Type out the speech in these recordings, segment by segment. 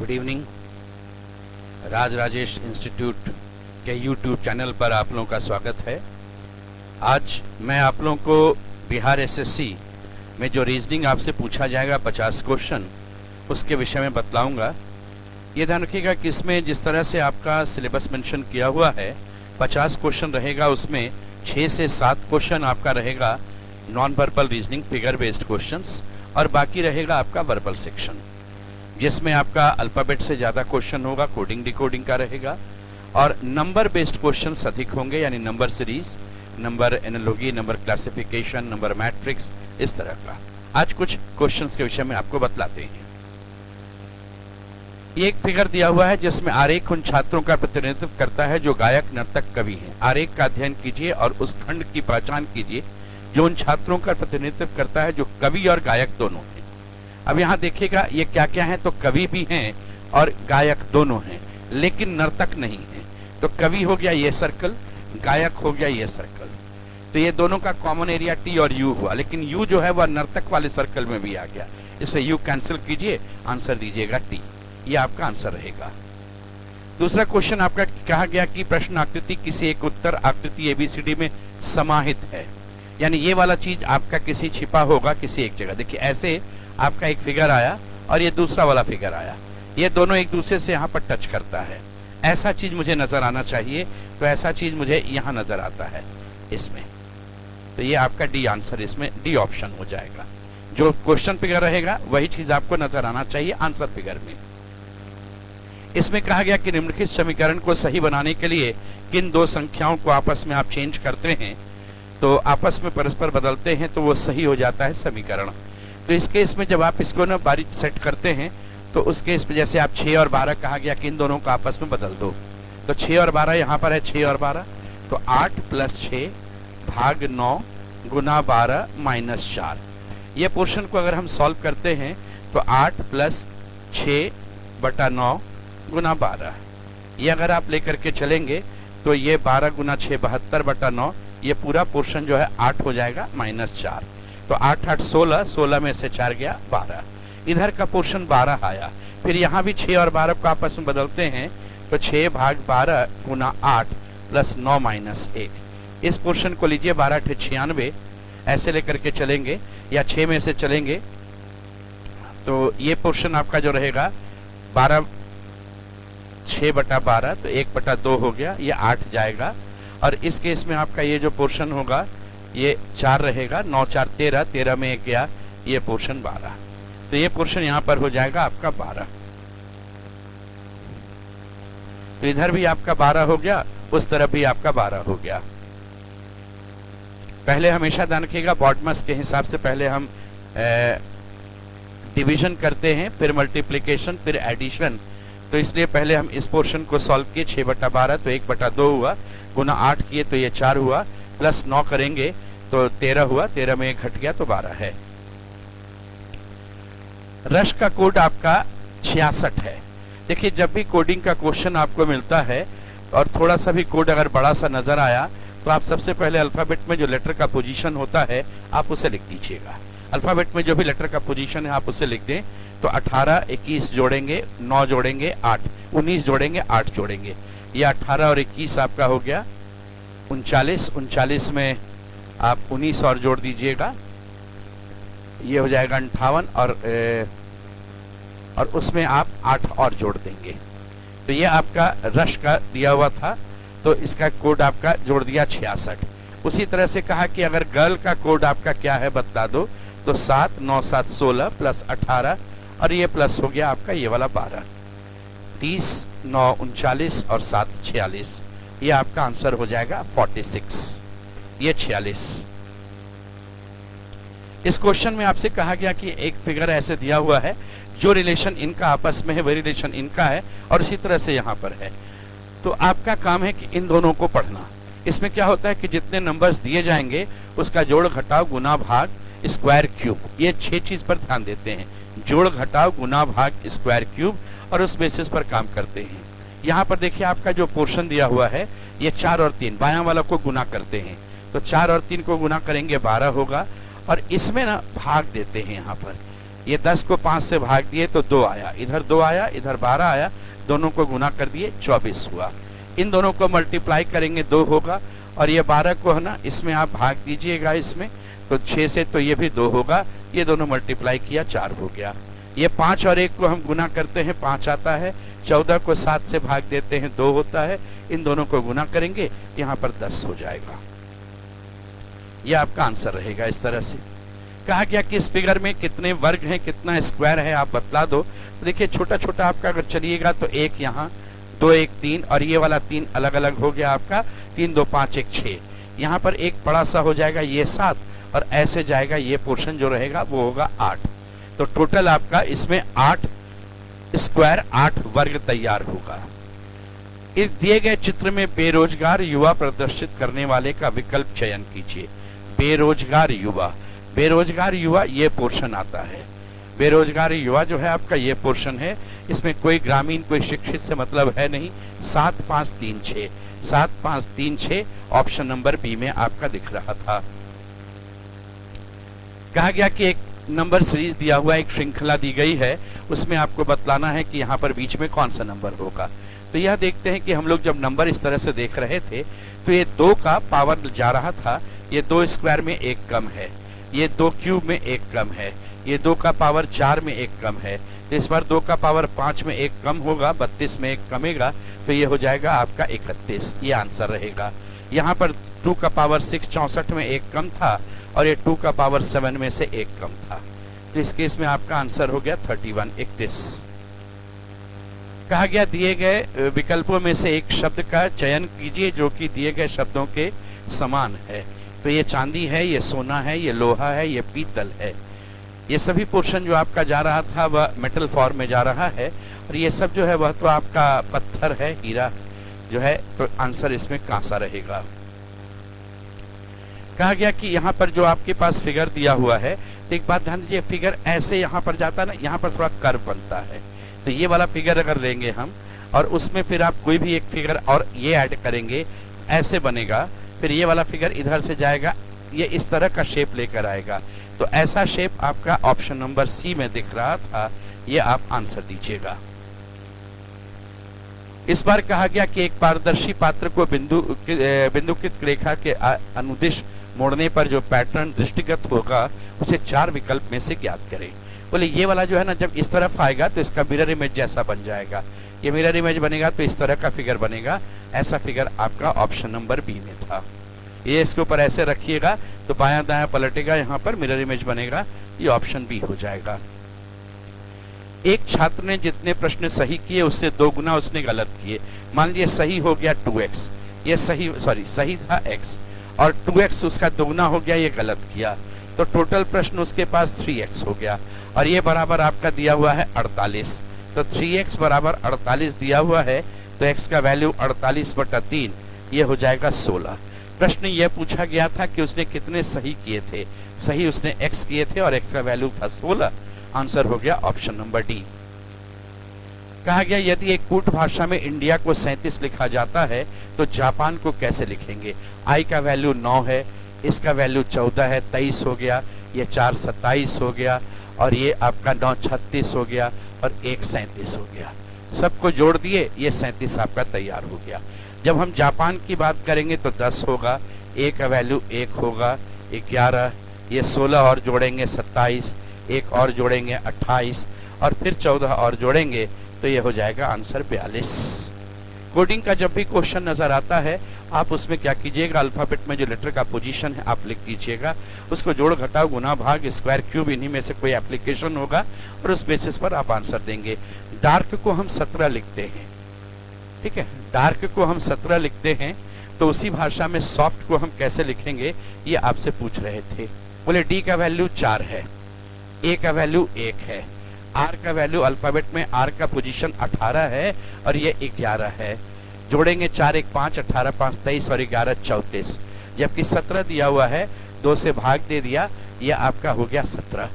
Good evening. Raj Rajesh institute के YouTube channel पर आप लोगों का स्वागत है। आज मैं आप लोगों को बिहार एसएससी में जो रीजनिंग आपसे पूछा जाएगा 50 क्वेश्चन, उसके विषय में बतलाऊंगा। ये ध्यान रखिएगा कि इसमें जिस तरह से आपका सिलेबस मेंशन किया हुआ है 50 क्वेश्चन रहेगा, उसमें 6 से 7 क्वेश्चन आपका रहेगा non verbal reasoning figure based questions और बाकी रहेगा आपका वर्बल सेक्शन, जिसमें आपका अल्फाबेट से ज़्यादा क्वेश्चन होगा, कोडिंग डिकोडिंग का रहेगा और नंबर बेस्ड क्वेश्चन अधिक होंगे, यानी number series, number analogy, number classification, number matrix, इस तरह का। आज कुछ क्वेश्चंस के विषय में आपको बतलाते हैं। ये एक फिगर दिया हुआ है जिसमें आरेख उन छात्रों का प्रतिनिधित्व करता है जो गायक, नर्तक, कवि हैं। आरेख का अध्ययन कीजिए और उस खंड की पहचान कीजिए जो उन छात्रों का प्रतिनिधित्व करता है जो कवि और गायक दोनों हैं। अब यहाँ देखिएगा ये क्या क्या है, तो कवि भी हैं और गायक दोनों हैं, लेकिन नर्तक नहीं है। तो कवि हो गया ये सर्कल, गायक हो गया ये सर्कल, तो ये दोनों का कॉमन एरिया टी और यू हुआ, लेकिन यू जो है वह नर्तक वाले सर्कल में भी आ गया, इससे यू कैंसिल कीजिए, आंसर दीजिएगा टी, ये आपका आंसर रहेगा। दूसरा क्वेश्चन आपका कहा गया कि प्रश्न आकृति किसी एक उत्तर आकृति एबीसीडी में समाहित है, यानी ये वाला चीज आपका किसी छिपा होगा किसी एक जगह। देखिए ऐसे आपका एक फिगर आया और ये दूसरा वाला फिगर आया, ये दोनों एक दूसरे से यहाँ पर टच करता है, ऐसा चीज मुझे नजर आना चाहिए, तो ऐसा चीज मुझे यहाँ नजर आता है इसमें, तो ये आपका डी आंसर, इसमें डी ऑप्शन हो जाएगा। जो क्वेश्चन फिगर रहेगा वही चीज आपको नजर आना चाहिए आंसर फिगर में। इसमें कहा गया कि निम्नलिखित समीकरण को सही बनाने के लिए किन दो संख्याओं को आपस में आप चेंज करते हैं, तो आपस में परस्पर बदलते हैं तो वो सही हो जाता है समीकरण। तो इस केस में जब आप इसको ना बारीक सेट करते हैं तो उस केस में जैसे आप 6 और 12 कहा गया कि इन दोनों को आपस में बदल दो, तो 6 और 12 यहाँ पर है, 6 और 12 तो 8 + 6 भाग 9 गुना 12 माइनस 4। ये पोर्शन को अगर हम सॉल्व करते हैं तो 8 + 6 बटा 9 गुना 12, ये अगर आप लेकर के चलेंगे तो ये 12 गुना 6 72 बटा 9, ये पूरा पोर्शन जो है 8 हो जाएगा माइनस 4, तो 8 8 16, 16 में से 4 गया 12, इधर का पोर्शन 12 आया। फिर यहाँ भी 6 और 12 को आपस में बदलते हैं तो 6 भाग 12 गुना 8 + 9 माइनस 1, इस पोर्शन को लीजिए 12 × 96, ऐसे लेकर के चलेंगे या 6 में से चलेंगे तो ये पोर्शन आपका जो रहेगा 12 6 बटा 12, तो 1 बटा 2 हो गया, ये 8 जाएगा, और इस केस में आपका ये जो पोर्शन होगा ये 4 रहेगा, 9 4 13, 13 में 1 गया, ये पोर्शन 12, तो ये पोर्शन यहाँ पर हो जाएगा आपका 12, तो इधर भी आपका 12 हो गया, उस तरफ भी आपका 12 हो गया। पहले हमेशा ध्यान रखिएगा बॉडमस के हिसाब से पहले हम डिवीजन करते हैं, फिर मल्टीप्लिकेशन, फिर एडिशन, तो इसलिए पहले हम इस पोर्शन को सॉल्व किए, 6 बटा 12 तो 1 बटा 2 हुआ, गुना 8 किए तो ये 4 हुआ, प्लस 9 करेंगे तो 13 हुआ, 13 में 1 घट गया तो 12 है। रश का कोड आपका 66 है। देखिए जब भी कोडिंग का क्वेश्चन आपको मिलता है और थोड़ा सा भी कोड अगर बड़ा सा नजर आया तो आप सबसे पहले अल्फाबेट में जो लेटर का पोजीशन होता है आप उसे लिख दीजिएगा। अल्फाबेट में जो भी लेटर का पोजीशन है आप उसे लिख दें, तो 18 21 जोड़ेंगे, 9 जोड़ेंगे 8, 19 जोड़ेंगे 8 जोड़ेंगे, ये 18 और 21 आपका हो गया 39, 39 में आप 19 और जोड़ दीजिएगा, ये हो जाएगा 58 और उसमें आप 8 और जोड़ देंगे, तो ये आपका रश का दिया हुआ था, तो इसका कोड आपका जोड़ दिया 66। उसी तरह से कहा कि अगर गर्ल का कोड आपका क्या है बता दो, तो 7 9 7 16 प्लस 18 और ये प्लस हो गया आपका ये वाला 12, 30 9 39 और 7 46, ये आपका आंसर हो जाएगा 46, ये 46। इस क्वेश्चन में आपसे कहा गया कि एक फिगर ऐसे दिया हुआ है जो रिलेशन इनका आपस में है वही रिलेशन इनका है और इसी तरह से यहाँ पर है, तो आपका काम है कि इन दोनों को पढ़ना। इसमें क्या होता है कि जितने नंबर्स दिए जाएंगे उसका जोड़ घटाव गुना भाग स्क्वायर क्यूब, ये 6 चीज पर ध्यान देते हैं, जोड़ घटाव गुना भाग स्क्वायर क्यूब, और उस बेसिस पर काम करते हैं। यहाँ पर देखिए आपका जो पोर्शन दिया हुआ है ये 4 और 3 बायां वाला को गुना करते हैं, तो 4 और 3 को गुना करेंगे 12 होगा, और इसमें ना भाग देते हैं यहाँ पर, ये 10 को 5 से भाग दिए तो 2 आया, इधर 2 आया, इधर 12 आया, दोनों को गुना कर दिए 24 हुआ। इन दोनों को मल्टीप्लाई करेंगे 2 होगा, और ये 12 को है ना इसमें आप भाग दीजिएगा इसमें, तो 6 से तो ये भी 2 होगा, ये दोनों मल्टीप्लाई किया 4 हो गया। ये 5 और 1 को हम गुना करते हैं 5 आता है, 14 को 7 से भाग देते हैं 2 होता है, इन दोनों को गुना करेंगे यहाँ पर 10 हो जाएगा। यह आपका आंसर रहेगा। इस तरह से कहा गया कि इस फिगर में कितने वर्ग हैं, कितना स्क्वायर है आप बतला दो। तो देखिए छोटा छोटा आपका अगर चलिएगा तो 1 यहाँ, 2 1 3, और ये वाला 3 अलग अलग हो गया आपका, 3 2 5 1 6। यहाँ पर एक बड़ा सा हो जाएगा ये 7, और ऐसे जाएगा ये पोर्शन जो रहेगा वो होगा 8। तो टोटल आपका इसमें 8 स्क्वायर 8 वर्ग तैयार होगा। इस दिए गए चित्र में बेरोजगार युवा प्रदर्शित करने वाले का विकल्प चयन कीजिए। बेरोजगार युवा, बेरोजगार युवा ये पोर्शन आता है। बेरोजगार युवा जो है आपका ये पोर्शन है, इसमें कोई ग्रामीण कोई शिक्षित से मतलब है नहीं। 7 5 3 6, 7 5 3 6 ऑप्शन नंबर बी में आपका दिख रहा था। कहा गया कि एक नंबर सीरीज दिया हुआ, एक श्रृंखला दी गई है, उसमें आपको बतलाना है कि यहाँ पर बीच में कौन सा नंबर होगा। तो यह देखते हैं कि हम लोग जब नंबर इस तरह से देख रहे थे तो ये 2 का पावर जा रहा था, ये 2 स्क्वायर में 1 कम है, ये 2 क्यूब में 1 कम है, ये 2 का पावर 4 में 1 कम है, तो इस बार 2 का पावर 5 में 1 कम होगा, 32 में 1 कमेगा, तो ये हो जाएगा आपका 31। ये आंसर रहेगा। यहाँ पर 2 का पावर 6 64 में 1 कम था, और ये 2 का पावर 7 में से 1 कम था, तो इस केस में आपका आंसर हो गया 31 31। कहा गया दिए गए विकल्पों में से एक शब्द का चयन कीजिए जो कि दिए गए शब्दों के समान है। तो ये चांदी है, ये सोना है, ये लोहा है, ये पीतल है। ये सभी पोर्शन जो आपका जा रहा था वह मेटल फॉर्म में जा रहा है, और ये सब जो है वह तो आपका पत्थर है, हीरा जो है, तो आंसर इसमें कांसा रहेगा। कहा गया कि यहाँ पर जो आपके पास फिगर दिया हुआ है, तो एक बात ध्यान दीजिए, फिगर ऐसे यहाँ पर जाता ना, यहाँ पर थोड़ा कर्व बनता है। तो ये वाला फिगर अगर लेंगे हम और उसमें फिर आप कोई भी एक फिगर और ये ऐड करेंगे, ऐसे बनेगा, फिर ये वाला फिगर इधर से जाएगा, ये इस तरह का शेप लेकर आएगा। तो ऐसा शेप आपका ऑप्शन नंबर सी में दिख रहा था, ये आप आंसर दीजिएगा। इस बार कहा गया कि एक पारदर्शी पात्र को बिंदुकित रेखा के अनुदिश मोड़ने पर जो पैटर्न दृष्टिगत होगा उसे 4 विकल्प में से ज्ञात करें। बोले ये वाला जो है ना, जब इस तरफ आएगा तो इसका मिरर इमेज जैसा बन जाएगा, ये मिरर इमेज बनेगा तो इस तरह का फिगर बनेगा। ऐसा फिगर आपका ऑप्शन नंबर बी में था। ये इसके ऊपर ऐसे रखिएगा तो बायां दायां पलटेगा, यहाँ पर मिरर इमेज बनेगा, ये ऑप्शन बी हो जाएगा। एक छात्र ने जितने प्रश्न सही किए उससे 2 गुना उसने गलत किए। मान लीजिए सही हो गया 2x, ये सही था x, और 2x उसका 2 गुना हो गया, ये गलत किया, तो टोटल प्रश्न उसके पास 3x हो गया, और ये बराबर आपका दिया हुआ है 48। तो 3x बराबर 48 दिया हुआ है, तो x का वैल्यू 48/3, ये हो जाएगा 16। प्रश्न यह पूछा गया था कि उसने कितने सही किए थे। सही उसने x किए थे और x का वैल्यू था 16। आंसर हो गया ऑप्शन नंबर डी। कहा गया यदि एक कूट भाषा में इंडिया को 37 लिखा जाता है तो जापान को कैसे लिखेंगे। आई का वैल्यू 9 है, इसका वैल्यू 14 है, 23 हो गया, ये 4 27 हो गया, और ये आपका 9 36 हो गया, और 1 37 हो गया। सबको जोड़ दिए, ये 37 आपका तैयार हो गया। जब हम जापान की बात करेंगे तो 10 होगा, ए का वैल्यू 1 होगा, 11, ये 16 और जोड़ेंगे 27, 1 और जोड़ेंगे 28, और फिर 14 और जोड़ेंगे तो ये हो जाएगा आंसर 42। कोडिंग का जब भी क्वेश्चन नजर आता है आप उसमें क्या कीजिएगा, अल्फाबेट में जो लेटर का पोजीशन है आप लिख दीजिएगा, उसको जोड़ घटाव गुना भाग स्क्वायर क्यूब इन्हीं में से कोई एप्लीकेशन होगा और उस बेसिस पर आप आंसर देंगे। डार्क को हम 17 लिखते हैं, ठीक है, डार्क को हम 17 लिखते हैं, तो उसी भाषा में सॉफ्ट को हम कैसे लिखेंगे ये आपसे पूछ रहे थे। बोले डी का वैल्यू 4 है, ए का वैल्यू 1 है, आर का वैल्यू अल्फाबेट में आर का पोजीशन 18 है और ये 11 है, जोड़ेंगे 4 1 5 18 5 23 और 11 34, जबकि 17 दिया हुआ है, 2 से भाग दे दिया, यह आपका हो गया 17।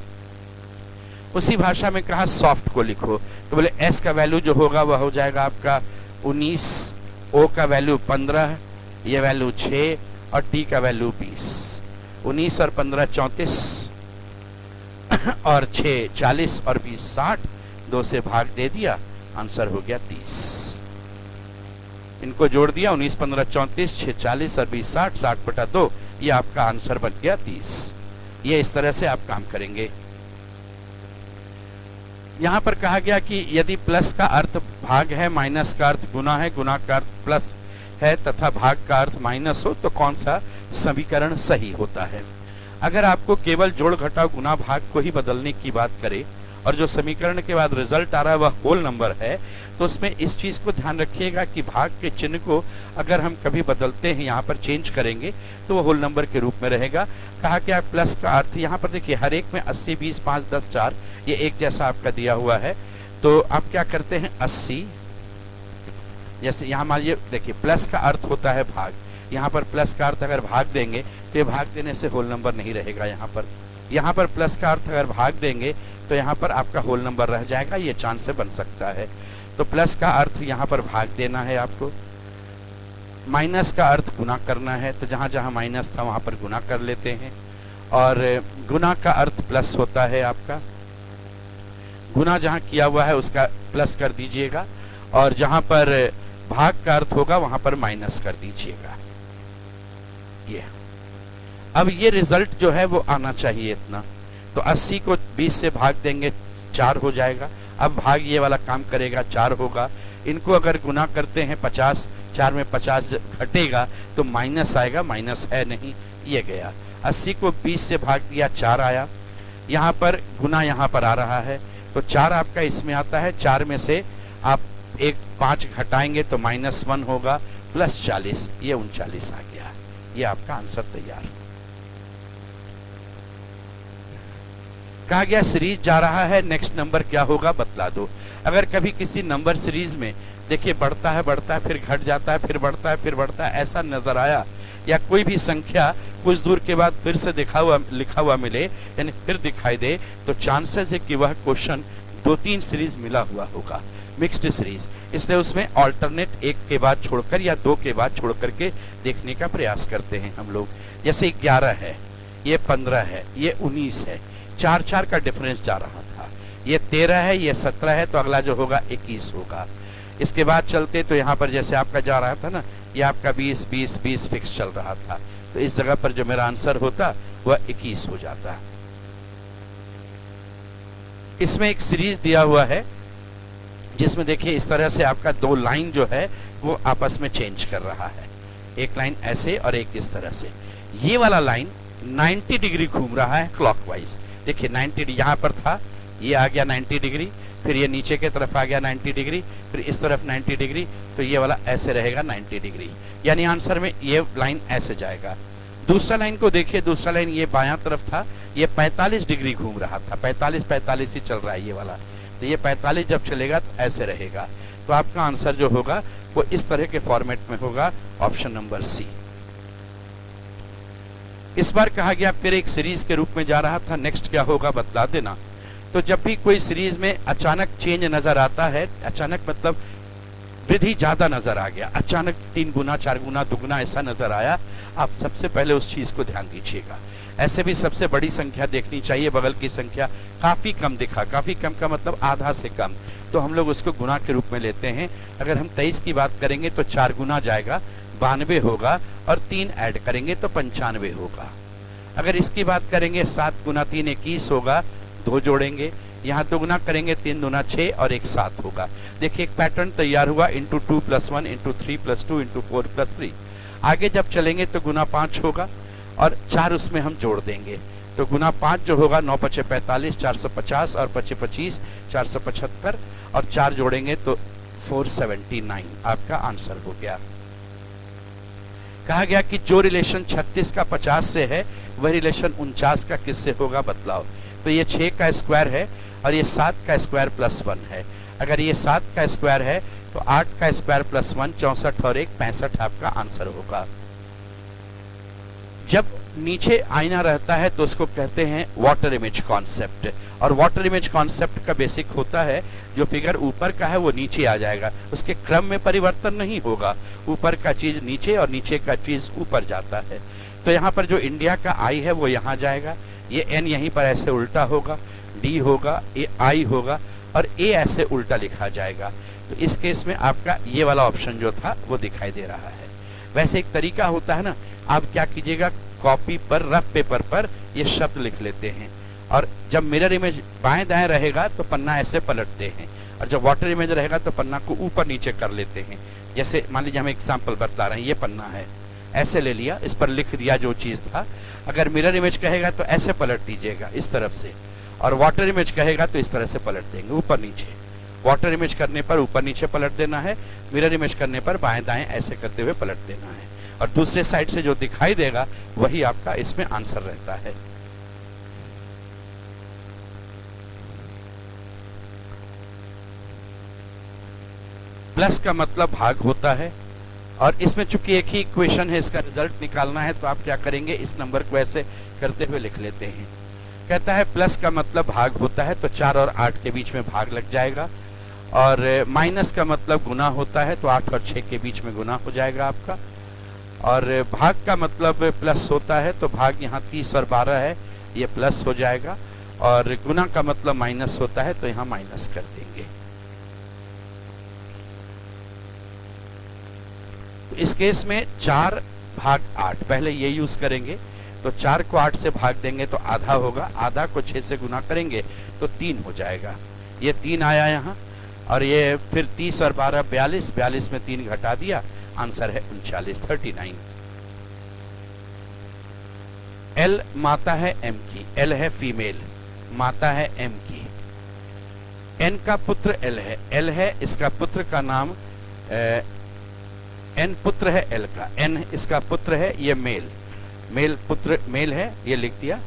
उसी भाषा में कहा सॉफ्ट को लिखो, तो बोले एस का वैल्यू जो होगा वह हो जाएगा आपका 19, ओ का वैल्यू 15, ये वैल्यू 6 और टी का वैल्यू 20, 19 और 15 34, और 6 40 और 20 60, 2 से भाग दे दिया, आंसर हो गया 30। इनको जोड़ दिया, 19 15 34, 6 40 और 20 60, 60 बटा 2, ये आपका आंसर बन गया 30। ये इस तरह से आप काम करेंगे। यहां पर कहा गया कि यदि प्लस का अर्थ भाग है, माइनस का अर्थ गुना है, गुना का अर्थ प्लस है तथा भाग का अर्थ माइनस हो तो कौन सा समीकरण सही होता है। अगर आपको केवल जोड़ घटाव गुना भाग को ही बदलने की बात करे और जो समीकरण के बाद रिजल्ट आ रहा है वह होल नंबर है, तो उसमें इस चीज को ध्यान रखिएगा कि भाग के चिन्ह को अगर हम कभी बदलते हैं, यहाँ पर चेंज करेंगे तो वो होल नंबर के रूप में रहेगा। कहा क्या प्लस का अर्थ, यहाँ पर देखिए हर एक में 80 20 5 10 4 ये एक जैसा आपका दिया हुआ है। तो आप क्या करते हैं 80, जैसे यहाँ मान लीजिए देखिए प्लस का अर्थ होता है भाग, यहाँ पर प्लस का अर्थ अगर भाग देंगे तो ये भाग देने से होल नंबर नहीं रहेगा। यहाँ पर प्लस का अर्थ अगर भाग देंगे तो यहाँ पर आपका होल नंबर रह जाएगा, ये चांस से बन सकता है। तो प्लस का अर्थ यहाँ पर भाग देना है आपको, माइनस का अर्थ गुना करना है, तो जहाँ जहाँ माइनस था वहाँ पर गुना कर लेते हैं, और गुना का अर्थ प्लस होता है आपका, गुना जहाँ किया हुआ है उसका प्लस कर दीजिएगा, और जहाँ पर भाग का अर्थ होगा वहाँ पर माइनस कर दीजिएगा। ये अब ये रिजल्ट जो है वो आना चाहिए इतना। तो 80 को 20 से भाग देंगे 4 हो जाएगा। अब भाग ये वाला काम करेगा 4 होगा। इनको अगर गुना करते हैं 50, 4 में 50 घटेगा तो माइनस आएगा, माइनस है नहीं, ये गया। 80 को 20 से भाग दिया 4 आया, यहाँ पर गुना यहाँ पर आ रहा है तो 4 आपका इसमें आता है। 4 में से आप एक 5 घटाएंगे तो -1 होगा, प्लस 40, ये 39 आ गया। ये आपका आंसर तैयार। कहा गया सीरीज जा रहा है, नेक्स्ट नंबर क्या होगा बतला दो। अगर कभी किसी नंबर सीरीज में देखिए बढ़ता है फिर घट जाता है, फिर बढ़ता है फिर बढ़ता है, ऐसा नजर आया, या कोई भी संख्या कुछ दूर के बाद फिर से लिखा हुआ मिले यानी फिर दिखाई दे, तो चांसेस है कि वह क्वेश्चन 2-3 सीरीज मिला हुआ होगा, मिक्स्ड सीरीज। इसलिए उसमें ऑल्टरनेट एक के बाद छोड़कर या 2 के बाद छोड़ करके देखने का प्रयास करते हैं हम लोग। जैसे 11 है, ये 15 है, ये 19 है, 4-4 का डिफरेंस जा रहा था। ये 13 है, ये 17 है, तो अगला जो होगा 21 होगा। इसके बाद चलते तो यहाँ पर जैसे आपका जा रहा था ना, ये आपका 20 फिक्स चल रहा था, तो इस जगह पर जो मेरा आंसर होता वह 21 हो जाता। इसमें एक सीरीज दिया हुआ है जिसमें देखिए इस तरह से आपका 2 लाइन जो है वो आपस में चेंज कर रहा है, एक लाइन ऐसे और एक इस तरह से। ये वाला लाइन 90 डिग्री घूम रहा है क्लॉकवाइज। देखिए 90 यहाँ पर था, ये आ गया 90 डिग्री, फिर ये नीचे की तरफ आ गया 90 डिग्री, फिर इस तरफ 90 डिग्री, तो ये वाला ऐसे रहेगा 90 डिग्री, यानी आंसर में ये लाइन ऐसे जाएगा। दूसरा लाइन को देखिए, दूसरा लाइन ये बायां तरफ था, ये 45 डिग्री घूम रहा था, 45 ही चल रहा है ये वाला, तो ये 45 जब चलेगा तो ऐसे रहेगा। तो आपका आंसर जो होगा वो इस तरह के फॉर्मेट में होगा, ऑप्शन नंबर सी। इस बार कहा गया फिर एक सीरीज के रूप में जा रहा था, नेक्स्ट क्या होगा बतला देना। तो जब भी कोई सीरीज में अचानक चेंज नजर आता है, अचानक मतलब वृद्धि ज्यादा नजर आ गया, अचानक 3 गुना 4 गुना दुगुना ऐसा नजर आया, आप सबसे पहले उस चीज को ध्यान दीजिएगा। ऐसे भी सबसे बड़ी संख्या देखनी चाहिए, बगल की संख्या काफी कम दिखा, काफी कम का मतलब आधा से कम, तो हम लोग उसको गुना के रूप में लेते हैं। अगर हम 23 की बात करेंगे तो 4 गुना जाएगा 92 होगा, और 3 ऐड करेंगे तो 95 होगा। अगर इसकी बात करेंगे 7 गुना 3 21 होगा, 2 जोड़ेंगे, यहाँ 2 गुना करेंगे 3 दूना 6 और 1 7 होगा। देखिए एक पैटर्न तैयार हुआ, इंटू 2 + 1 इंटू 3 + 2 इंटू 4 + 3। आगे जब चलेंगे तो गुना 5 होगा और 4 उसमें हम जोड़ देंगे, तो गुना 5 जो होगा 9 × 5 = 45, 450 और 5 × 25 475, और 4 जोड़ेंगे तो 479 आपका आंसर हो गया। कहा गया कि जो रिलेशन 36 का 50 से है वह रिलेशन 49 का किससे होगा बतलाओ। तो ये 6 का स्क्वायर है और ये 7 का स्क्वायर + 1 है। अगर ये 7 का स्क्वायर है तो 8 का स्क्वायर + 1 64 और 1 65 आपका आंसर होगा। जब नीचे आईना रहता है तो उसको कहते हैं वाटर इमेज कॉन्सेप्ट, और वाटर इमेज कॉन्सेप्ट का बेसिक होता है जो फिगर ऊपर का है वो नीचे आ जाएगा, उसके क्रम में परिवर्तन नहीं होगा, ऊपर का चीज नीचे और नीचे का चीज ऊपर जाता है। तो यहाँ पर जो इंडिया का आई है वो यहाँ जाएगा, ये एन यहीं पर ऐसे उल्टा होगा, डी होगा, ए आई होगा और ए ऐसे उल्टा लिखा जाएगा। तो इस केस में आपका ये वाला ऑप्शन जो था वो दिखाई दे रहा है। वैसे एक तरीका होता है ना, आप क्या कीजिएगा, कॉपी पर रफ पेपर पर ये शब्द लिख लेते हैं और जब मिरर इमेज बाएं दाएं रहेगा तो पन्ना ऐसे पलटते हैं और जब वाटर इमेज रहेगा तो पन्ना को ऊपर नीचे कर लेते हैं। जैसे मान लीजिए हम एग्जाम्पल बता रहे हैं, ये पन्ना है, ऐसे ले लिया, इस पर लिख दिया जो चीज था। अगर मिरर इमेज कहेगा तो ऐसे पलट दीजिएगा इस तरफ से, और वाटर इमेज कहेगा तो इस तरह से पलट देंगे ऊपर नीचे। वाटर इमेज करने पर ऊपर नीचे पलट देना है, मिरर इमेज करने पर बाएं दाएं ऐसे करते हुए पलट देना है, और दूसरे साइड से जो दिखाई देगा वही आपका इसमें आंसर रहता है। प्लस का मतलब भाग होता है और इसमें चूंकि एक ही इक्वेशन है, इसका रिजल्ट निकालना है, तो आप क्या करेंगे, इस नंबर को ऐसे करते हुए लिख लेते हैं। कहता है प्लस का मतलब भाग होता है, तो 4 और 8 के बीच में भाग लग जाएगा, और माइनस का मतलब गुना होता है, तो 8 और 6 के बीच में गुना हो जाएगा आपका, और भाग का मतलब प्लस होता है, तो भाग यहाँ 30 और 12 है, ये प्लस हो जाएगा, और गुना का मतलब माइनस होता है, तो यहाँ माइनस कर देंगे। इस केस में 4 भाग 8 पहले ये यूज करेंगे, तो 4 को 8 से भाग देंगे तो आधा होगा, आधा को 6 से गुना करेंगे तो 3 हो जाएगा। ये 3 आया यहाँ, और ये फिर 30 और 12 42, 42 में 3 घटा दिया, आंसर है 39, 39। एल माता है एम की, एल है फीमेल, माता है एम की। एन का पुत्र एल है, एल है इसका पुत्र का नाम, एन पुत्र है एल का, एन इसका पुत्र है, ये मेल, मेल पुत्र मेल है, ये लिख दिया।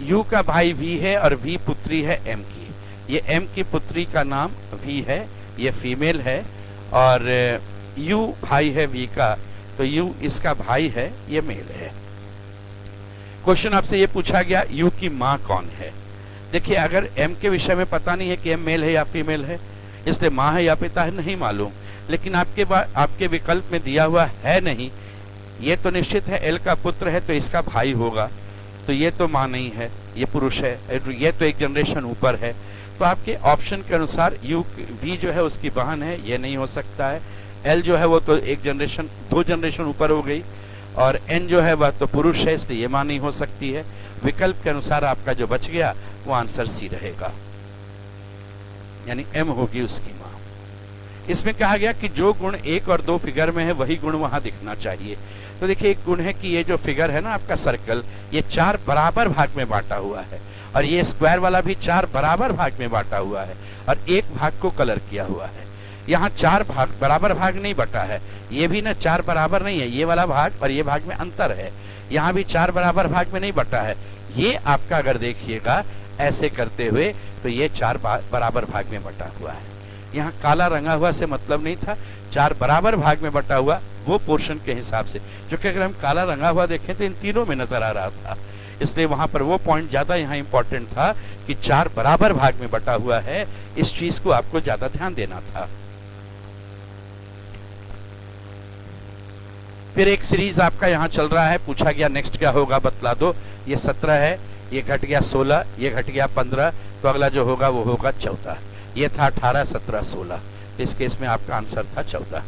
यू का भाई वी है और वी पुत्री है एम की, ये एम की पुत्री का नाम वी है, ये फीमेल है, और यू भाई है वी का, तो यू इसका भाई है, ये मेल है। क्वेश्चन आपसे ये पूछा गया यू की माँ कौन है। देखिए अगर एम के विषय में पता नहीं है कि एम मेल है या फीमेल है, इसलिए माँ है या पिता है नहीं मालूम, लेकिन आपके विकल्प में दिया हुआ है नहीं, ये तो निश्चित है एल का पुत्र है तो इसका भाई होगा, तो ये तो माँ नहीं है, ये पुरुष है, ये तो एक जनरेशन ऊपर है, तो आपके ऑप्शन के अनुसार यू वी जो है उसकी बहन है, ये नहीं हो सकता है। एल जो है वो तो एक जनरेशन 2 जनरेशन ऊपर हो गई, और एन जो है वह तो पुरुष है, इसलिए ये माँ नहीं हो सकती है। विकल्प के अनुसार आपका जो बच गया वो आंसर सी रहेगा, यानी एम होगी उसकी माँ। इसमें कहा गया कि जो गुण 1 और 2 फिगर में है वही गुण वहां दिखना चाहिए। तो देखिए एक गुण है कि ये जो फिगर है ना आपका सर्कल, ये 4 बराबर भाग में बांटा हुआ है, और ये स्क्वायर वाला भी 4 बराबर भाग में बांटा हुआ है, और एक भाग को कलर किया हुआ है। यहाँ 4 भाग बराबर भाग नहीं बटा है, ये भी ना 4 बराबर नहीं है, ये वाला भाग और ये भाग में अंतर है, यहाँ भी 4 बराबर भाग में नहीं बटा है। ये आपका अगर देखिएगा ऐसे करते हुए तो ये 4 बराबर भाग में बटा हुआ है। यहाँ काला रंगा हुआ से मतलब नहीं था, 4 बराबर भाग में बटा हुआ वो पोर्शन के हिसाब से, जो कि अगर हम काला रंगा हुआ देखें तो इन तीनों में नजर आ रहा था, इसलिए वहां पर वो पॉइंट ज्यादा यहाँ इंपॉर्टेंट था कि 4 बराबर भाग में बटा हुआ है, इस चीज को आपको ज्यादा ध्यान देना था। फिर एक सीरीज आपका यहाँ चल रहा है, पूछा गया नेक्स्ट क्या होगा बतला दो। ये 17 है, ये घट गया 16, ये घट गया 15, तो अगला जो होगा वो होगा 14। ये था 18, 17, 16, इस केस में आपका आंसर था 14।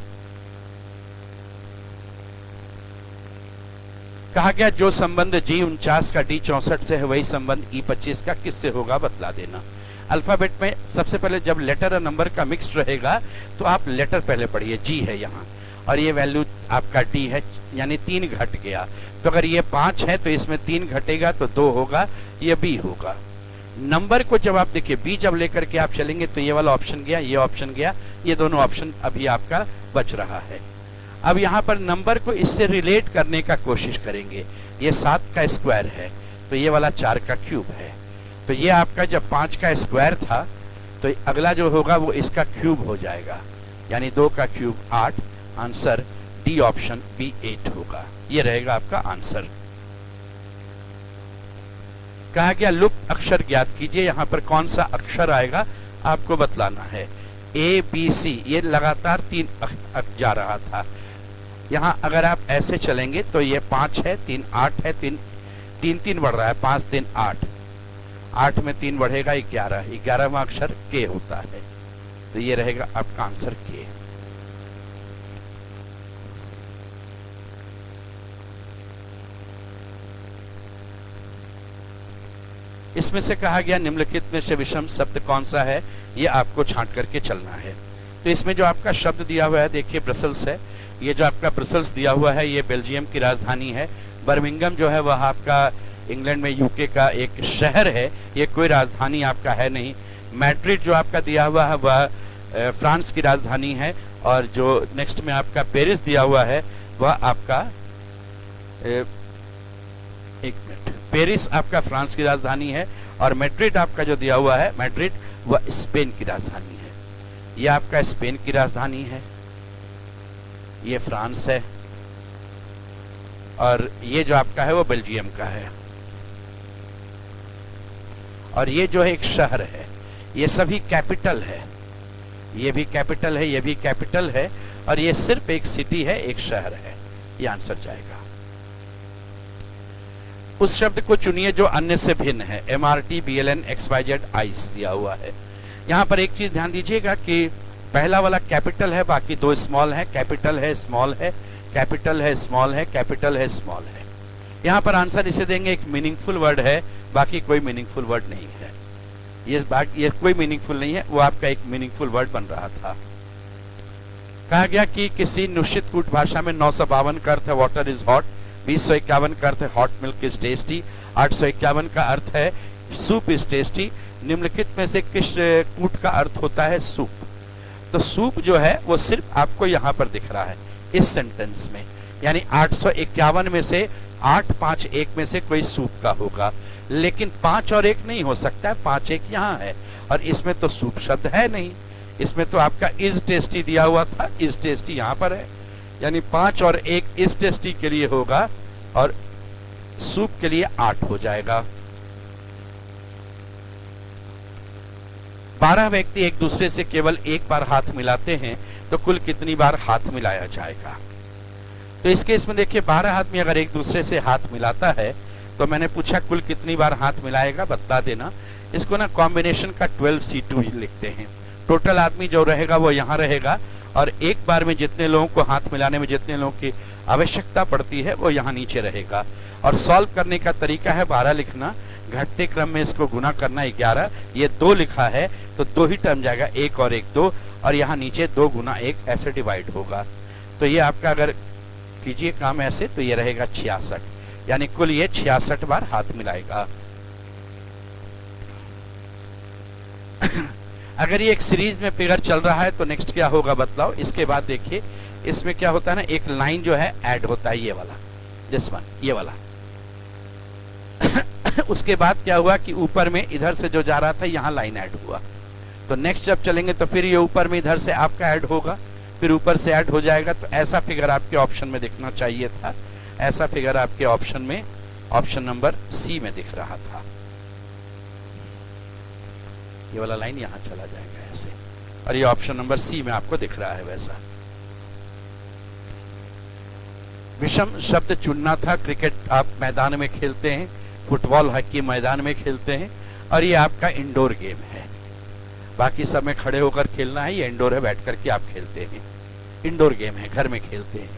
कहा गया जो संबंध G49 का D64 से है वही संबंध E25 का किससे होगा बतला देना। अल्फाबेट में सबसे पहले जब लेटर और नंबर का मिक्स्ड रहेगा तो आप लेटर पहले पढ़िए, G है यहाँ, और ये वैल्यू आपका D है, यानी 3 घट गया, तो अगर ये 5 है तो इसमें 3 घटेगा तो 2 होगा, ये B होगा। नंबर को जब आप देखिए B जब लेकर के आप चलेंगे तो ये वाला ऑप्शन गया, ये ऑप्शन गया, ये दोनों ऑप्शन अभी आपका बच रहा है। अब यहाँ पर नंबर को इससे रिलेट करने का कोशिश करेंगे। ये 7 का स्क्वायर है तो ये वाला 4 का क्यूब है, तो ये आपका जब 5 का स्क्वायर था तो अगला जो होगा वो इसका क्यूब हो जाएगा, यानी 2 का cube 8, answer D option B 8 होगा, ये रहेगा आपका आंसर। कहा गया लुप्त अक्षर ज्ञात कीजिए, यहाँ पर कौन सा अक्षर आएगा आपको बतलाना है। ए बी सी, ये लगातार 3 जा रहा था, यहाँ अगर आप ऐसे चलेंगे तो ये 5 है, 3 8 है, 3 3 बढ़ रहा है, 5 3 8, 8 में 3 बढ़ेगा 11, 11वां अक्षर के होता है, तो ये रहेगा आपका आंसर के। इसमें से कहा गया निम्नलिखित में से विषम शब्द कौन सा है, ये आपको छांट करके चलना है। तो इसमें जो आपका शब्द दिया हुआ है देखिए ब्रसल्स है, ये जो आपका ब्रसल्स दिया हुआ है ये बेल्जियम की राजधानी है। बर्मिंघम जो है वह आपका इंग्लैंड में यूके का एक शहर है, ये कोई राजधानी आपका है नहीं। मैड्रिड जो आपका दिया हुआ है वह फ्रांस की राजधानी है, और जो नेक्स्ट में आपका पेरिस दिया हुआ है वह आपका एक मिनट, पेरिस आपका फ्रांस की राजधानी है, और मैड्रिड आपका जो दिया हुआ है मैड्रिड वह स्पेन की राजधानी है। यह आपका स्पेन की राजधानी है, ये फ्रांस है, और ये जो आपका है वो बेल्जियम का है, और ये जो है एक शहर है। ये सभी कैपिटल है, ये भी कैपिटल है, ये भी कैपिटल है, और ये सिर्फ एक सिटी है, एक शहर है। ये आंसर जाएगा। उस शब्द को चुनिए जो अन्य से भिन्न है। MRT BLN XYZ आइस दिया हुआ है। यहां पर एक चीज ध्यान दीजिएगा कि पहला वाला कैपिटल है, बाकी दो स्मॉल है, कैपिटल है स्मॉल है, कैपिटल है स्मॉल है, कैपिटल है स्मॉल है। यहां पर आंसर इसे देंगे एक मीनिंगफुल वर्ड है, बाकी कोई मीनिंगफुल वर्ड नहीं है। ये कोई मीनिंगफुल नहीं है, वो आपका एक मीनिंगफुल वर्ड बन रहा था। कहा गया कि किसी निश्चित कूट भाषा में 952 का अर्थ है वाटर इज हॉट, 2051 का अर्थ है हॉट मिल्क इज टेस्टी, 851 का अर्थ है सूप इज टेस्टी। निम्नलिखित में से किस कूट का अर्थ होता है सूप? तो सूप जो है वो सिर्फ आपको यहाँ पर दिख रहा है इस सेंटेंस में, यानी 851 में से 8 5 1 में से कोई सूप का होगा, लेकिन 5 और 1 नहीं हो सकता है, 5 1 यहाँ है, और इसमें तो सूप शब्द है नहीं, इसमें तो आपका इज टेस्टी दिया हुआ था, इज टेस्टी यहाँ पर है, यानी 5 और 1 इज टेस्टी के लिए होगा, और सूप के लिए 8 हो जाएगा। 12 व्यक्ति एक दूसरे से केवल एक बार हाथ मिलाते हैं तो कुल कितनी बार हाथ मिलाया जाएगा? तो इस केस में देखिए 12 आदमी अगर एक दूसरे से हाथ मिलाता है तो मैंने पूछा कुल कितनी बार हाथ मिलाएगा, बता देना। इसको ना कॉम्बिनेशन का 12C2 लिखते हैं। टोटल आदमी जो रहेगा वो यहाँ रहेगा, और एक बार में जितने लोगों को हाथ मिलाने में जितने लोगों की आवश्यकता पड़ती है वो यहाँ नीचे रहेगा। और सॉल्व करने का तरीका है 12 लिखना, घटते क्रम में इसको गुना करना 11, ये 2 लिखा है तो 2 ही टर्म जाएगा, 1 और 1 2, और यहाँ नीचे 2 गुना 1 ऐसे डिवाइड होगा। तो ये आपका अगर कीजिए काम ऐसे तो ये रहेगा 66, यानी कुल ये 66 बार हाथ मिलाएगा। अगर ये एक सीरीज में फिगर चल रहा है तो नेक्स्ट क्या होगा बतलाओ। इसके बाद देखिए इसमें क्या होता है ना, एक लाइन जो है ऐड होता है, ये वाला, दिस वन, ये वाला। उसके बाद क्या हुआ कि ऊपर में इधर से जो जा रहा था यहाँ लाइन ऐड हुआ, तो नेक्स्ट जब चलेंगे तो फिर ये ऊपर में इधर से आपका ऐड होगा, फिर ऊपर से ऐड हो जाएगा। तो ऐसा फिगर आपके ऑप्शन में दिखना चाहिए था, ऐसा फिगर आपके ऑप्शन में ऑप्शन नंबर सी में दिख रहा था। ये वाला लाइन यहाँ चला जाएगा ऐसे, और ये ऑप्शन नंबर सी में आपको दिख रहा है वैसा। विषम शब्द चुनना था। क्रिकेट आप मैदान में खेलते हैं, फुटबॉल हॉकी मैदान में खेलते हैं, और ये आपका इंडोर गेम है। बाकी सब में खड़े होकर खेलना है, ये इंडोर है, बैठ करके आप खेलते हैं, इंडोर गेम है, घर में खेलते हैं।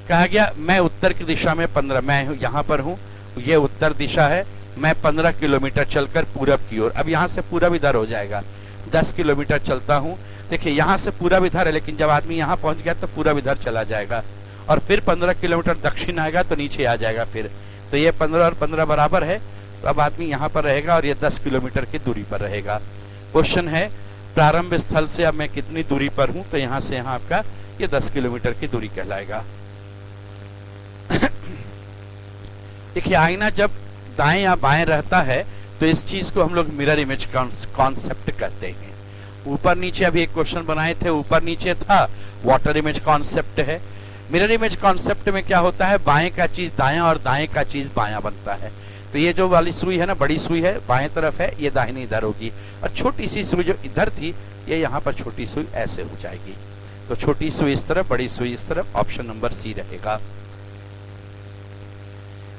कहा गया मैं उत्तर की दिशा में 15, मैं यहाँ पर हूँ, ये उत्तर दिशा है, मैं 15 किलोमीटर चलकर पूरब की ओर, अब यहाँ से पूरब इधर हो जाएगा, 10 किलोमीटर चलता हूँ। देखिए यहाँ से पूरब इधर है, लेकिन जब आदमी यहाँ पहुंच गया तो पूरब इधर चला जाएगा, और फिर 15 किलोमीटर दक्षिण आएगा तो नीचे आ जाएगा फिर। तो ये 15 और 15 बराबर है, तो अब आदमी यहाँ पर रहेगा और ये 10 किलोमीटर की दूरी पर रहेगा। क्वेश्चन है प्रारंभ स्थल से अब मैं कितनी दूरी पर हूँ, तो यहाँ से यहाँ आपका ये 10 किलोमीटर की दूरी कहलाएगा। देखिए आईना जब दाएं या बाएं रहता है तो इस चीज को हम लोग मिरर इमेज कॉन्सेप्ट कहते हैं। ऊपर नीचे अभी एक क्वेश्चन बनाए थे, ऊपर नीचे था, वाटर इमेज कॉन्सेप्ट है। मिरर इमेज कॉन्सेप्ट में क्या होता है, बाएं का चीज दायां और दाएं का चीज बायां बनता है। तो ये जो वाली सुई है ना, बड़ी सुई है, बाएं तरफ है, ये दाहिनी इधर होगी, और छोटी सी सुई जो इधर थी ये यहाँ पर छोटी सुई ऐसे हो जाएगी। तो छोटी सुई इस तरफ, बड़ी सुई इस तरफ, ऑप्शन नंबर सी रहेगा।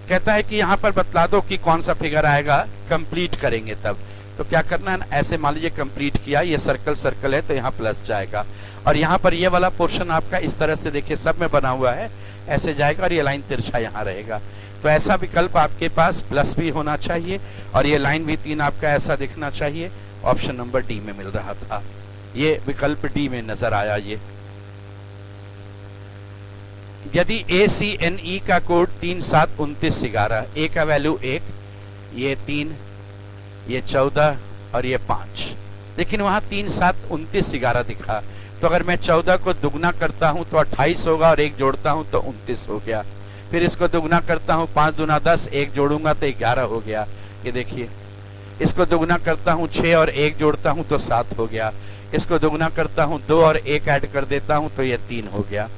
कहता है कि यहाँ पर बतला दो कि कौन सा फिगर आएगा, कंप्लीट करेंगे तब। तो क्या करना है ना, ऐसे मान लीजिए कंप्लीट किया, ये सर्कल सर्कल है तो यहाँ प्लस जाएगा, और यहाँ पर ये वाला पोर्शन आपका इस तरह से देखिए सब में बना हुआ है, ऐसे जाएगा और ये लाइन तिरछा यहाँ रहेगा। तो ऐसा विकल्प आपके पास प्लस भी होना चाहिए और ये लाइन भी 3 आपका ऐसा दिखना चाहिए। ऑप्शन नंबर डी में मिल रहा था, ये विकल्प डी में नजर आया। ये यदि ACNE का कोड 372911, ए का वैल्यू 1, ये 3, ये 14 और ये 5, लेकिन वहां 372911 दिखा। तो अगर मैं 14 को दुगना करता हूं तो 28 होगा और 1 जोड़ता हूं तो 29 हो गया। फिर इसको दुगना करता हूं, 5 दूना 10, 1 जोड़ूंगा तो 11 हो गया। ये देखिए, इसको दुगना करता हूं 6 और 1 जोड़ता हूं तो 7 हो गया। इसको दुगना करता हूं 2 और 1 ऐड कर देता हूं तो ये 3 हो गया।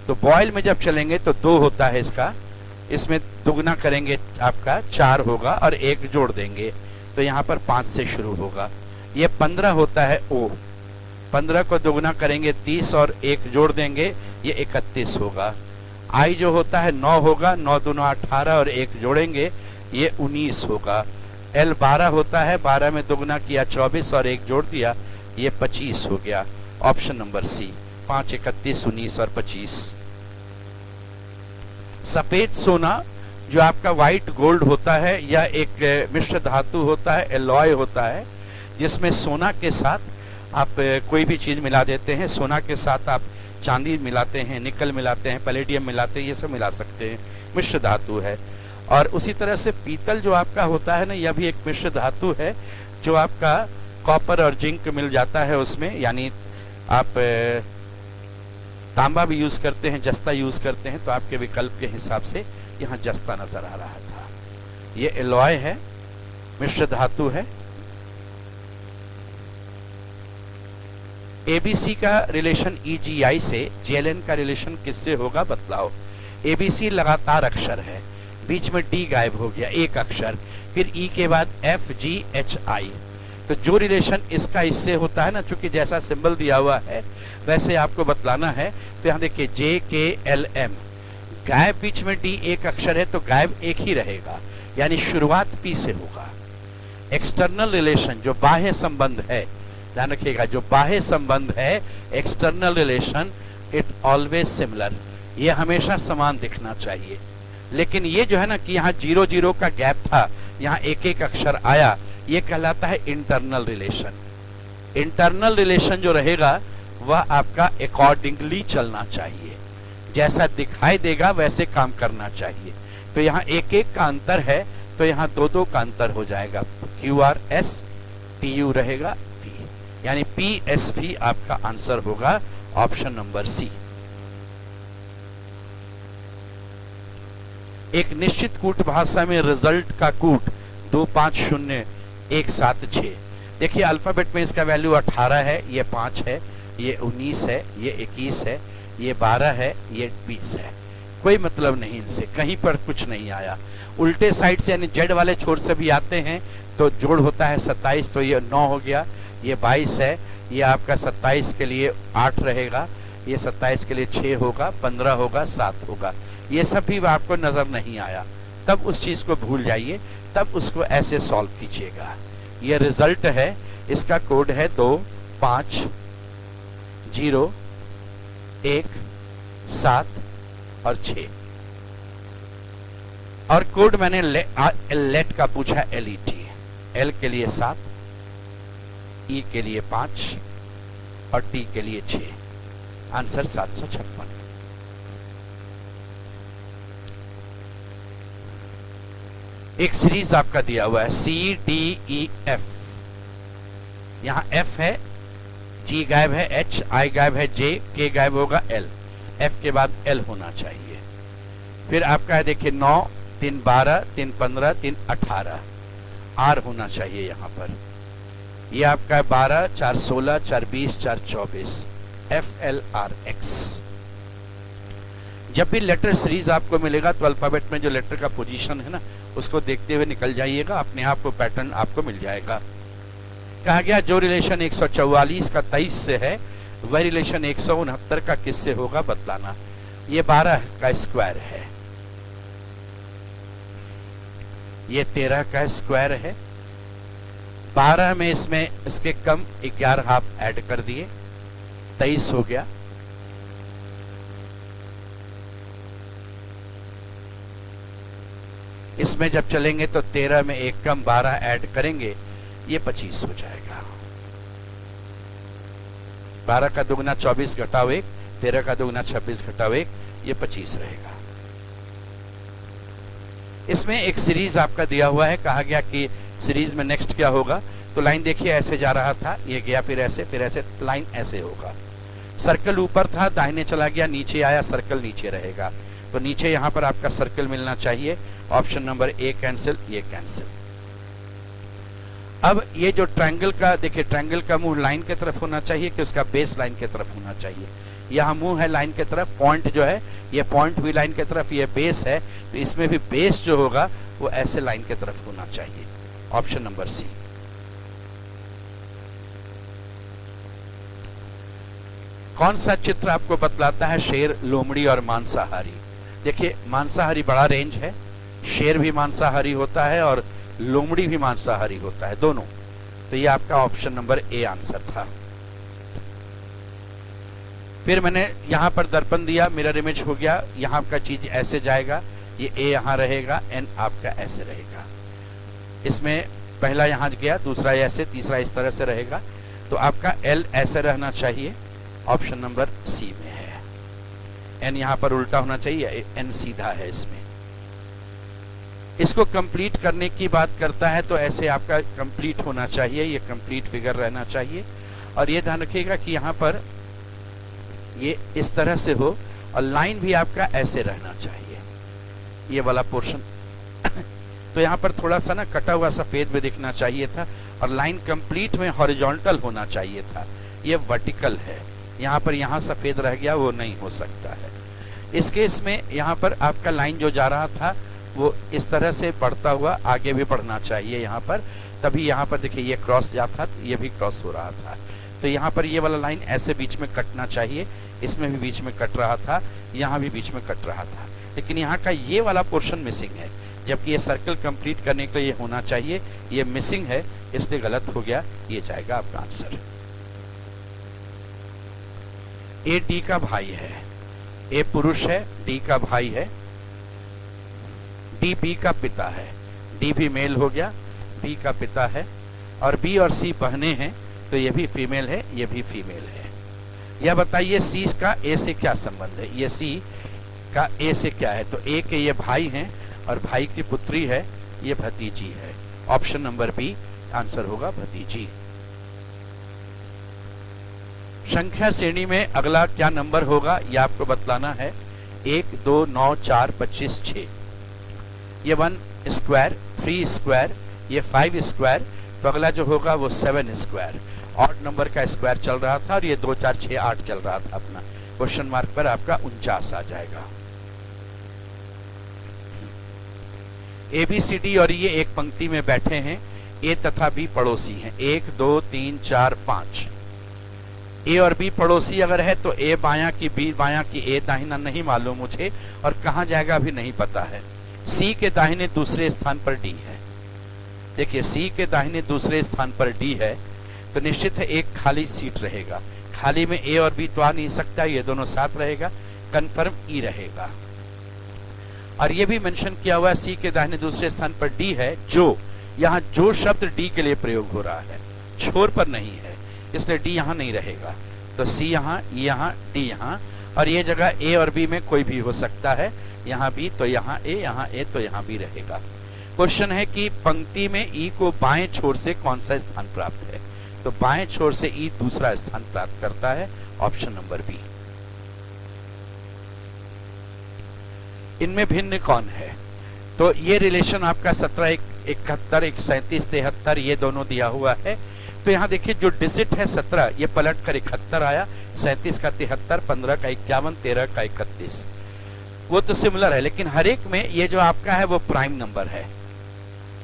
तो बॉयल में जब चलेंगे तो 2 होता है इसका, इसमें दुगना करेंगे आपका 4 होगा और 1 जोड़ देंगे तो यहाँ पर 5 से शुरू होगा। ये 15 होता है O, 15 को दुगना करेंगे 30 और 1 जोड़ देंगे ये 31 होगा। I जो होता है 9 होगा, 9 दूना 18 और 1 जोड़ेंगे ये 19 होगा। L 12 होता है, 12 में दुगना किया 24 और 1 जोड़ दिया ये 25 हो गया। ऑप्शन नंबर सी, 5, 31, 19 और 25। सफेद सोना जो आपका व्हाइट गोल्ड होता है या एक मिश्र धातु होता है, एलॉय होता है, जिसमें सोना के साथ आप कोई भी चीज मिला देते हैं। सोना के साथ आप चांदी मिलाते हैं, निकल मिलाते हैं, पैलेडियम मिलाते हैं, ये सब मिला सकते हैं, मिश्र धातु है। और उसी तरह से पीतल जो आपका होता है ना, यह भी एक मिश्र धातु है जो आपका कॉपर और जिंक मिल जाता है उसमें, यानी आप तांबा भी यूज करते हैं, जस्ता यूज करते हैं। तो आपके विकल्प के हिसाब से यहाँ जस्ता नजर आ रहा था। ये एलॉय है, मिश्र धातु है। एबीसी का रिलेशन EGI से, JLN का रिलेशन किससे होगा बतलाओ। एबीसी लगातार अक्षर है, बीच में D गायब हो गया, एक अक्षर, फिर E के बाद FGHI। तो जो रिलेशन इसका इससे होता है ना, चूंकि जैसा सिंबल दिया हुआ है वैसे आपको बतलाना है। तो यहाँ देखिए JKLM, गायब बीच में D एक अक्षर है तो गायब एक ही रहेगा, यानी शुरुआत P से होगा। एक्सटर्नल रिलेशन जो बाह्य संबंध है, ध्यान रखिएगा, जो बाह्य संबंध है external relation, it always similar, ये हमेशा समान दिखना चाहिए। लेकिन ये जो है ना कि यहाँ 0 0 का गैप था, यहाँ एक एक अक्षर आया, ये कहलाता है इंटरनल रिलेशन। इंटरनल रिलेशन जो रहेगा वह आपका अकॉर्डिंगली चलना चाहिए, जैसा दिखाई देगा वैसे काम करना चाहिए। तो यहाँ एक एक का अंतर है तो यहाँ 2 2 का अंतर हो जाएगा। QRS PU रहेगा P, यानी PSV आपका आंसर होगा ऑप्शन नंबर सी। एक निश्चित कूट भाषा में रिजल्ट का कूट 25016। देखिए अल्फाबेट में इसका वैल्यू 18 है, ये 5 है, ये 19 है, ये 21 है, ये 12 है, ये 20 है। कोई मतलब नहीं इनसे, कहीं पर कुछ नहीं आया। उल्टे साइड से यानी जेड वाले छोर से भी आते हैं तो जोड़ होता है 27, तो ये 9 हो गया, ये 22 है, ये आपका 27 के लिए 8 रहेगा, ये 27 के लिए 6 होगा, 15 होगा, 7 होगा। ये सब भी आपको नजर नहीं आया, तब उस चीज को भूल जाइए, तब उसको ऐसे सॉल्व कीजिएगा। ये रिजल्ट है, इसका कोड है 2 5 0 1 7 और 6, और कोड मैंने लेट का पूछा LET, L के लिए 7, E के लिए 5 और T के लिए 6। आंसर 756। एक सीरीज आपका दिया हुआ है CDEF, यहां F है, G गायब है, H, I गायब है, J, K गायब होगा, L, F के बाद L होना चाहिए। फिर आपका है देखिए 9 3 12 3 15 3 18, R होना चाहिए यहाँ पर। ये आपका है 12 4 16 4 20 4 24, FLRX। जब भी लेटर सीरीज आपको मिलेगा तो अल्फाबेट में जो लेटर का पोजीशन है ना, उसको देखते हुए निकल जाइएगा, अपने आप को पैटर्न आपको मिल जाएगा। कहा गया जो रिलेशन 144 का 23 से है वह रिलेशन 169 का किससे होगा बतलाना। ये 12 का स्क्वायर है। ये 13 का स्क्वायर है। 12 में इसमें इसके कम 11 आप ऐड कर दिए, 23 हो गया। इसमें जब चलेंगे तो 13 में एक कम 12 ऐड करेंगे, ये 25 हो जाएगा। 12 का दुगना 24 घटाओ 1, 13 का दुगना 26 घटाओ 1, ये 25 रहेगा। इसमें एक सीरीज आपका दिया हुआ है, कहा गया कि सीरीज में नेक्स्ट क्या होगा। तो लाइन देखिए ऐसे जा रहा था, ये गया फिर ऐसे, लाइन ऐसे होगा। सर्कल ऊपर था, दाहिने चला गया, नीचे आया, सर्कल नीचे रहेगा। तो नीचे यहां पर आपका सर्कल मिलना चाहिए। ऑप्शन नंबर ए कैंसिल, ये कैंसिल। अब ये जो ट्रायंगल का देखिए, ट्रायंगल का मुंह लाइन की तरफ होना चाहिए कि उसका बेस लाइन की तरफ होना चाहिए। यहाँ मुंह है लाइन की तरफ, पॉइंट जो है ये पॉइंट भी लाइन की तरफ, ये बेस है, तो इसमें भी बेस जो होगा वो ऐसे लाइन की तरफ होना चाहिए। Option number C. कौन सा चित्र आपको बतलाता है शेर, लोमड़ी और मांसाहारी? देखिए मांसाहारी बड़ा रेंज है, शेर भी मांसाहारी होता है और लोमड़ी भी मांसाहारी होता है, दोनों। तो ये आपका ऑप्शन नंबर ए आंसर था। फिर मैंने यहां पर दर्पण दिया, मिरर इमेज हो गया, यहां का चीज ऐसे जाएगा, ये ए यहां रहेगा, एन आपका ऐसे रहेगा। इसमें पहला यहां गया, दूसरा ऐसे, तीसरा इस तरह से रहेगा। तो आपका एल ऐसे रहना चाहिए, ऑप्शन नंबर सी में है। एन यहां पर उल्टा होना चाहिए, एन सीधा है इसमें। इसको कंप्लीट करने की बात करता है तो ऐसे आपका कंप्लीट होना चाहिए, ये कंप्लीट फिगर रहना चाहिए। और ये ध्यान रखिएगा कि यहाँ पर ये इस तरह से हो और लाइन भी आपका ऐसे रहना चाहिए, ये वाला पोर्शन। तो यहाँ पर थोड़ा सा ना कटा हुआ सफेद भी दिखना चाहिए था और लाइन कंप्लीट में हॉरिजॉन्टल होना चाहिए था, ये वर्टिकल है। यहाँ पर यहाँ सफेद रह गया, वो नहीं हो सकता है। इस केस में यहाँ पर आपका लाइन जो जा रहा था वो इस तरह से बढ़ता हुआ आगे भी बढ़ना चाहिए यहाँ पर, तभी यहाँ पर देखिए ये क्रॉस जाता था, ये भी क्रॉस हो रहा था। तो यहाँ पर ये वाला लाइन ऐसे बीच में कटना चाहिए, इसमें भी बीच में कट रहा था, यहाँ भी बीच में कट रहा था, लेकिन यहाँ का ये वाला पोर्शन मिसिंग है, जबकि ये सर्कल कंप्लीट करने के लिए ये होना चाहिए, ये मिसिंग है, इसलिए गलत हो गया। ये जाएगा आपका आंसर। ए डी का भाई है, ए पुरुष है, डी का भाई है, डी बी का पिता है, डी भी मेल हो गया, बी का पिता है, और बी और सी बहनें हैं, तो ये भी फीमेल है, ये भी फीमेल है। यह बताइए सी का ए से क्या संबंध है? ये सी का ए से क्या है? तो ए के ये भाई हैं और भाई की पुत्री है, ये भतीजी है। ऑप्शन नंबर बी आंसर होगा, भतीजी। संख्या श्रेणी में अगला क्या नंबर होगा यह आपको बतलाना है। 1, 2, 9, 4, 25, 6। ये 1 स्क्वायर, 3 स्क्वायर, ये 5 स्क्वायर, तो अगला जो होगा वो 7 स्क्वायर। ऑड नंबर का स्क्वायर चल रहा था और ये 2, 4, 6, 8 चल रहा था अपना। क्वेश्चन मार्क पर आपका 49 आ जाएगा। ए बी सी डी और ये एक पंक्ति में बैठे हैं, ए तथा बी पड़ोसी हैं। 1, 2, 3, 4, 5। ए और बी पड़ोसी अगर है तो ए बायां की बी बायां की ए दाहिना नहीं मालूम मुझे, और कहां जाएगा अभी नहीं पता है। सी के दाहिने दूसरे स्थान पर डी है। देखिए सी के दाहिने दूसरे स्थान पर डी है, तो निश्चित है एक खाली सीट रहेगा। खाली में ए और बी तो आ नहीं सकता, ये दोनों साथ रहेगा, कंफर्म ई रहेगा। और ये भी मेंशन किया हुआ है सी के दाहिने दूसरे स्थान पर डी है, जो यहाँ जो शब्द डी के लिए प्रयोग हो रहा है, छोर पर नहीं है, इसलिए डी यहाँ नहीं रहेगा। तो सी यहाँ, डी यहाँ, और ये जगह ए और बी में कोई भी हो सकता है, यहाँ बी तो यहाँ ए तो यहाँ बी रहेगा। क्वेश्चन है कि पंक्ति में ई को बाएं छोर से कौन सा स्थान प्राप्त है? तो बाएं छोर से ई दूसरा स्थान प्राप्त करता है, ऑप्शन नंबर बी। इनमें भिन्न कौन है? तो ये रिलेशन आपका 17, 71, 37, 73 ये दोनों दिया हुआ है। तो यहाँ देखिए जो डिजिट है 17, ये पलट कर 71 आया, 37 का 73, 15 का 51, 13 का 31। वो तो सिमिलर है, लेकिन हर एक में ये जो आपका है वो प्राइम नंबर है।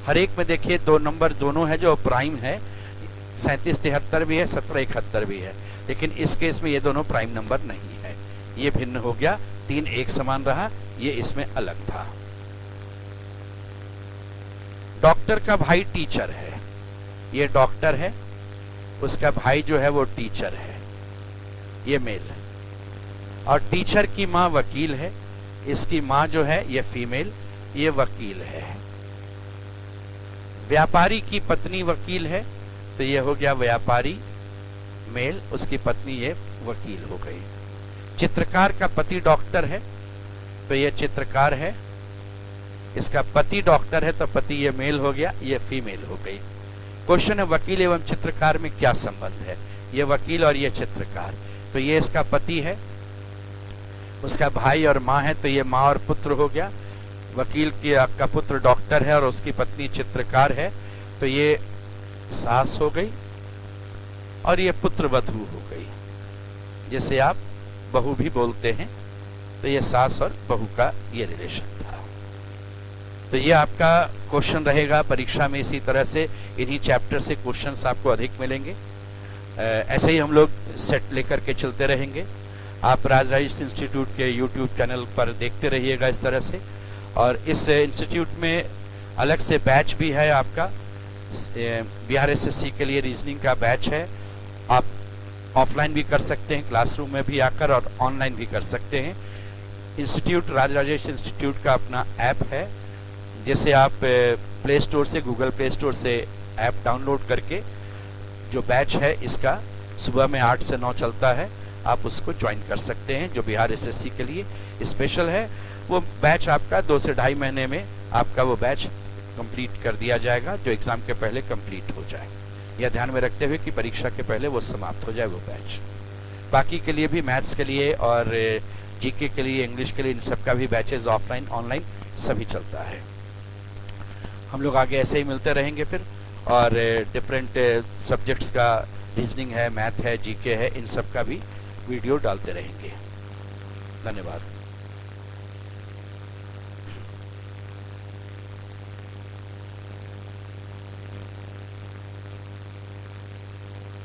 हर एक में देखिए दो नंबर दोनों है जो प्राइम है, 37, 73 भी है, 17, 71 भी है, लेकिन इस केस में ये दोनों प्राइम नंबर नहीं है। ये भिन्न हो गया, 3 एक समान रहा, ये इसमें अलग था। डॉक्टर का भाई टीचर है, ये डॉक्टर है, उसका भाई जो है वो टीचर है, ये मेल है। और टीचर की माँ वकील है, इसकी माँ जो है ये फीमेल, ये वकील है। व्यापारी की पत्नी वकील है, तो ये हो गया व्यापारी मेल, उसकी पत्नी ये वकील हो गई। चित्रकार का पति डॉक्टर है, तो ये चित्रकार है, इसका पति डॉक्टर है, तो पति ये मेल हो गया, ये फीमेल हो गई। क्वेश्चन है वकील एवं चित्रकार में क्या संबंध है? ये वकील और ये चित्रकार, तो ये इसका पति है, उसका भाई और माँ है, तो ये माँ और पुत्र हो गया। वकील का पुत्र डॉक्टर है और उसकी पत्नी चित्रकार है, तो ये सास हो गई, और ये पुत्र वधू हो गई, जिसे आप बहू भी बोलते हैं। तो ये सास और बहू का ये रिलेशन था। तो ये आपका क्वेश्चन रहेगा परीक्षा में। इसी तरह से इन्हीं चैप्टर से क्वेश्चंस आपको अधिक मिलेंगे। ऐसे ही हम लोग सेट लेकर के चलते रहेंगे। आप राजराजेश इंस्टीट्यूट के यूट्यूब चैनल पर देखते रहिएगा इस तरह से। और इस इंस्टीट्यूट में अलग से बैच भी है आपका, बिहार एसएससी के लिए रीजनिंग का बैच है। आप ऑफलाइन भी कर सकते हैं, क्लासरूम में भी आकर, और ऑनलाइन भी कर सकते हैं। इंस्टीट्यूट राजराजेश इंस्टीट्यूट का अपना ऐप है, जिसे आप प्ले स्टोर से, गूगल प्ले स्टोर से ऐप डाउनलोड करके जो बैच है इसका सुबह में 8 से 9 चलता है, आप उसको ज्वाइन कर सकते हैं। जो बिहार एसएससी के लिए स्पेशल है, वो बैच आपका 2 से ढाई महीने में आपका वो बैच कंप्लीट कर दिया जाएगा, जो एग्जाम के पहले कंप्लीट हो जाए। यह ध्यान में रखते हुए कि परीक्षा के पहले वो समाप्त हो जाए वो बैच। बाकी के लिए भी, मैथ्स के लिए और जीके के लिए, इंग्लिश के लिए, इन सब का भी बैचेस ऑफलाइन ऑनलाइन सभी चलता है। हम लोग आगे ऐसे ही मिलते रहेंगे फिर, और डिफरेंट सब्जेक्ट्स का रीजनिंग है, मैथ है, जीके है, इन सब का भी वीडियो डालते रहेंगे। धन्यवाद।